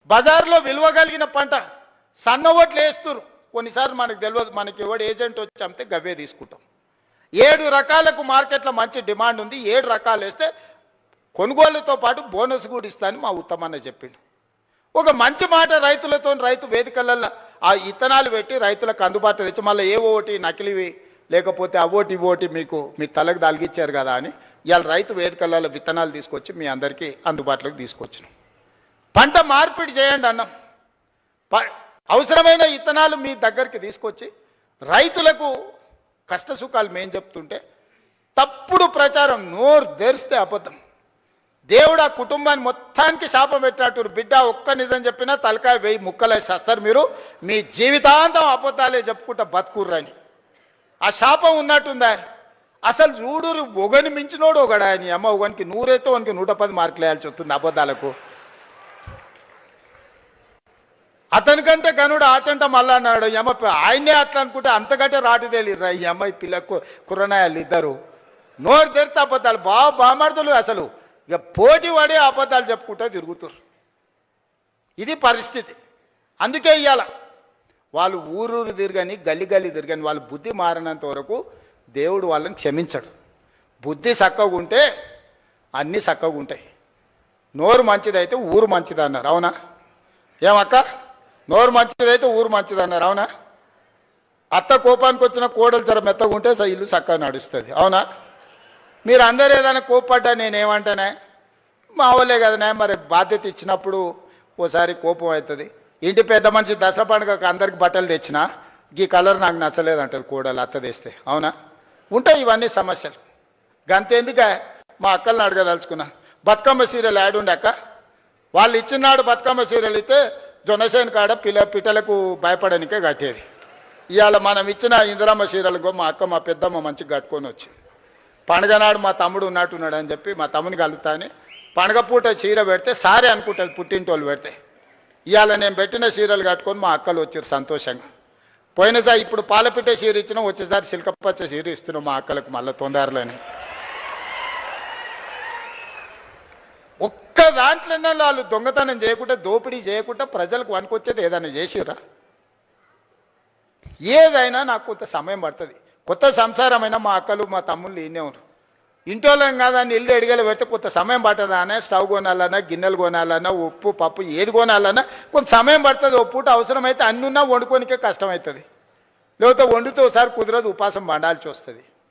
బజార్లో విలువ కలిగిన పంట సన్న ఓట్లు వేస్తున్నారు. కొన్నిసార్లు మనకు తెలియదు, మనకి ఎవడు ఏజెంట్ వచ్చి అమ్మితే గవ్వే తీసుకుంటాం. 7 రకాలకు మార్కెట్లో మంచి డిమాండ్ ఉంది. 7 రకాలు వేస్తే కొనుగోలుతో పాటు బోనస్ కూడా ఇస్తానని మా ఉత్తమన్న చెప్పిండు. ఒక మంచి మాట రైతులతో, రైతు వేదికలలో ఆ ఇత్తనాలు పెట్టి రైతులకు అందుబాటులో తెచ్చి మళ్ళీ ఏ ఓటి నకిలివి లేకపోతే అవోటి ఇవోటి మీకు మీ తలకు తలిగిచ్చారు కదా అని ఇవాళ రైతు వేదికలలో విత్తనాలు తీసుకొచ్చి మీ అందరికీ అందుబాటులోకి తీసుకొచ్చినాం. పంట మార్పిడి చేయండి అన్నాం. అవసరమైన ఇత్తనాలు మీ దగ్గరికి తీసుకొచ్చి రైతులకు కష్ట సుఖాలు మేము చెప్తుంటే తప్పుడు ప్రచారం, నోరు తెరిస్తే అబద్ధం. దేవుడు ఆ కుటుంబాన్ని మొత్తానికి శాపం పెట్టినట్టు, బిడ్డ ఒక్క నిజం చెప్పినా తలకాయ 1000 ముక్కలేసి చేస్తారు, మీరు మీ జీవితాంతం అబద్ధాలే చెప్పుకుంటా బతుకుర్రని. ఆ శాపం ఉన్నట్టుందా? అసలు చూడు, ఒకని మించినోడు ఒకడా అని అమ్మ, ఒకనికి 100 అయితే వానికి 110 మార్కులు వేయాల్సి వస్తుంది అబద్ధాలకు. అతనికంటే గనుడు ఆచంట మళ్ళా అన్నాడు అమ్మ, ఆయనే అట్లా అనుకుంటే అంతకంటే రాటు తేలిర్రా ఈ అమ్మాయి పిల్లకు కుర్రనాయాలు ఇద్దరు. నోరు తెరితే అబద్ధాలు, బామార్దులు అసలు ఇక పోటీ పడే అబద్ధాలు చెప్పుకుంటూ తిరుగుతారు. ఇది పరిస్థితి. అందుకే ఇవాళ వాళ్ళు ఊరూరు తిరగని, గల్లి గల్లి తిరగని, వాళ్ళు బుద్ధి మారినంత వరకు దేవుడు వాళ్ళని క్షమించడు. బుద్ధి చక్కగా ఉంటే అన్నీ చక్కగా ఉంటాయి. నోరు మంచిదైతే ఊరు మంచిది అన్నారు, అవునా? ఏమక్క, నోరు మంచిదైతే ఊరు మంచిది అన్నారు, అవునా? అత్త కోపానికి వచ్చిన కోడలు జర మెత్తగా ఉంటే ఇల్లు చక్కగా నడుస్తుంది, అవునా? మీరు అందరూ ఏదైనా కోప్పడ్డా నేనేమంటానే, మా వాళ్ళే కదనే, మరి బాధ్యత ఇచ్చినప్పుడు ఓసారి కోపం అవుతుంది. ఇంటి పెద్ద మనిషి దసరా పండుగకు అందరికి బట్టలు తెచ్చినా ఈ కలర్ నాకు నచ్చలేదు అంటది కోడలు, అత్త తెస్తే, అవునా? ఉంటాయి ఇవన్నీ సమస్యలు. గంతెందుక మా అక్కల్ని అడగదలుచుకున్నా, బతుకమ్మ సీరియల్ యాడ్ ఉండే అక్క, వాళ్ళు ఇచ్చినాడు బతుకమ్మ సీరియల్ అయితే జొన్నసేన కాడ పిట్టలకు భయపడనికే కట్టేది. ఇవాళ మనం ఇచ్చిన ఇందిరమ్మ సీరియల్కో మా అక్క మా పెద్దమ్మ మంచిగా కట్టుకొని వచ్చింది. పండుగ నాడు మా తమ్ముడు ఉన్నట్టున్నాడు అని చెప్పి మా తమ్ముని కలుగుతా అని పండుగ పూట చీర పెడితే సారే అనుకుంటుంది పుట్టింటోళ్ళు పెడితే. ఇవాళ నేను పెట్టిన చీరలు కట్టుకొని మా అక్కలు వచ్చారు సంతోషంగా. పోయినసారి ఇప్పుడు పాలపిట్ట చీర ఇచ్చినా వచ్చేసారి సిల్కపచ్చ చీర ఇస్తున్నాం మా అక్కలకు మళ్ళీ తొందరలోనే. ఒక్క దాంట్లోనే వాళ్ళు దొంగతనం చేయకుండా, దోపిడీ చేయకుండా ప్రజలకు వనుకొచ్చేది ఏదైనా చేసిరా? ఏదైనా నాకు కొంత సమయం పడుతుంది. కొత్త సంసారమైన మా అక్కలు మా తమ్ముళ్ళు ఈయనే ఉన్నారు. ఇంటోళ్ళం కాదని ఇల్లు ఎడిగలు పెడితే కొంత సమయం పడుతుంది. అనే స్టవ్ కొనాలన్నా, గిన్నెలు కొనాలన్నా, ఉప్పు పప్పు ఏది కొనాలన్నా కొంత సమయం పడుతుంది. ఓ పూట అవసరమైతే అన్నున్నా వండుకోనికే కష్టమవుతుంది. లేకపోతే వండితే ఒకసారి కుదరదు, ఉపాసం పండాల్సి వస్తుంది.